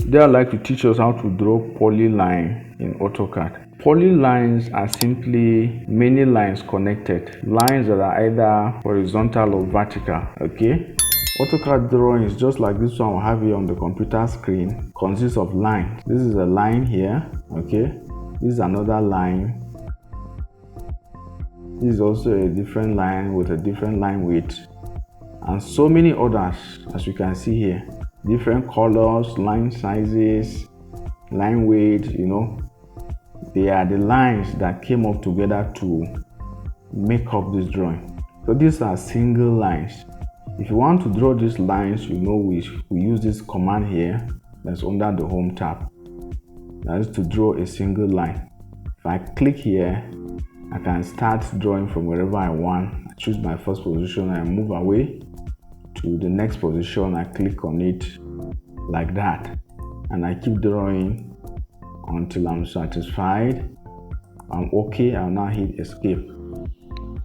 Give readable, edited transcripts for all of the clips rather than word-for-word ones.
Today I'd like to teach us how to draw polyline in AutoCAD. Polylines are simply many lines connected, lines that are either horizontal or vertical. Okay, AutoCAD drawing is just like this one we have here on the computer screen, consists of lines. This is a line here. Okay, this is another line. This is also a different line with a different line width, and so many others, as you can see here. Different colors, line sizes, line weight, they are the lines that came up together to make up this drawing. So these are single lines. If you want to draw these lines, we use this command here that's under the home tab. That is to draw a single line. If I click here, I can start drawing from wherever I want. I choose my first position and I move away to the next position. I click on it like that, and I keep drawing until I'm satisfied. I'm okay. I'll now hit escape.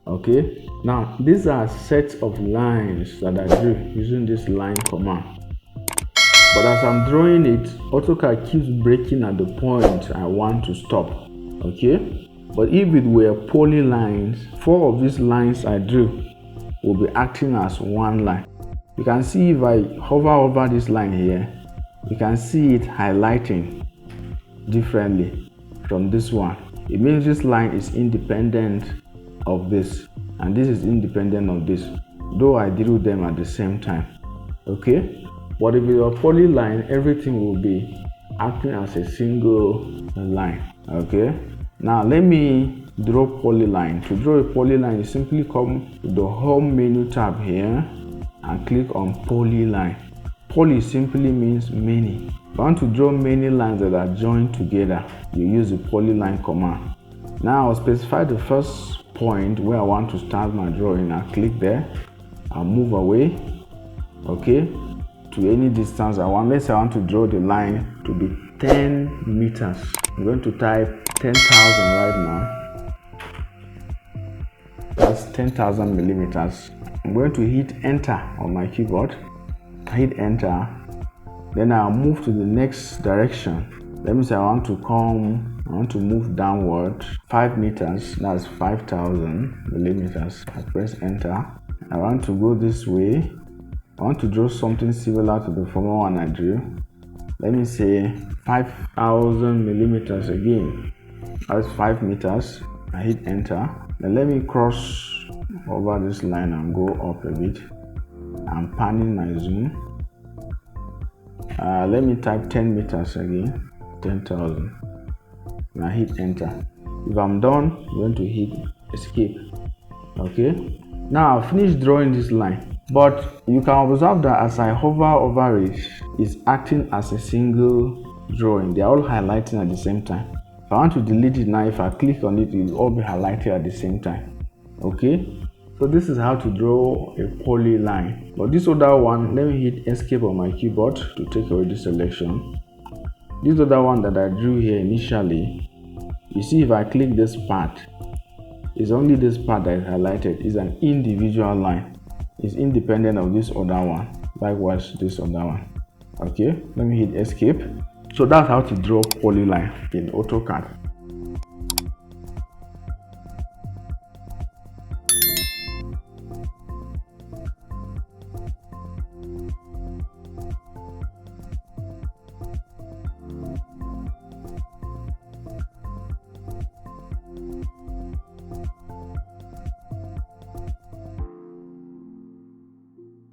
Okay, now these are sets of lines that I drew using this line command, but as I'm drawing it, AutoCAD keeps breaking at the point I want to stop. Okay, but if it were polylines, 4 of these lines I drew will be acting as one line. You can see if I hover over this line here, you can see it highlighting differently from this one. It means this line is independent of this, and this is independent of this, though I drew them at the same time. Okay, but if it's a polyline, everything will be acting as a single line. Okay, now let me draw polyline. To draw a polyline, you simply come to the home menu tab here and click on polyline. Poly simply means many. If you want to draw many lines that are joined together, you use the polyline command. Now I'll specify the first point where I want to start my drawing. I'll click there. I'll move away, okay, to any distance I want. Let's say I want to draw the line to be 10 meters. I'm going to type 10,000 right now. That's 10,000 millimeters. I'm going to hit enter on my keyboard. I hit enter. Then I'll move to the next direction. Let me say I want to move downward 5 meters. That's 5,000 millimeters. I press enter. I want to go this way. I want to draw something similar to the former one I drew. Let me say 5,000 millimeters again. That's 5 meters. I hit enter. Then let me cross over this line and go up a bit. I'm panning my zoom. Let me type 10 meters again. 10,000. Now hit enter. If I'm done, I'm going to hit escape. Okay, now I've finished drawing this line, but you can observe that as I hover over it, it's acting as a single drawing. They're all highlighting at the same time. If I want to delete it now, if I click on it, it will all be highlighted at the same time. Okay, so this is how to draw a polyline. But this other one, let me hit escape on my keyboard to take away the selection. This other one that I drew here initially, you see if I click this part, it's only this part that is highlighted. It's an individual line. It's independent of this other one. Likewise, this other one. Okay, let me hit escape. So that's how to draw polyline in AutoCAD.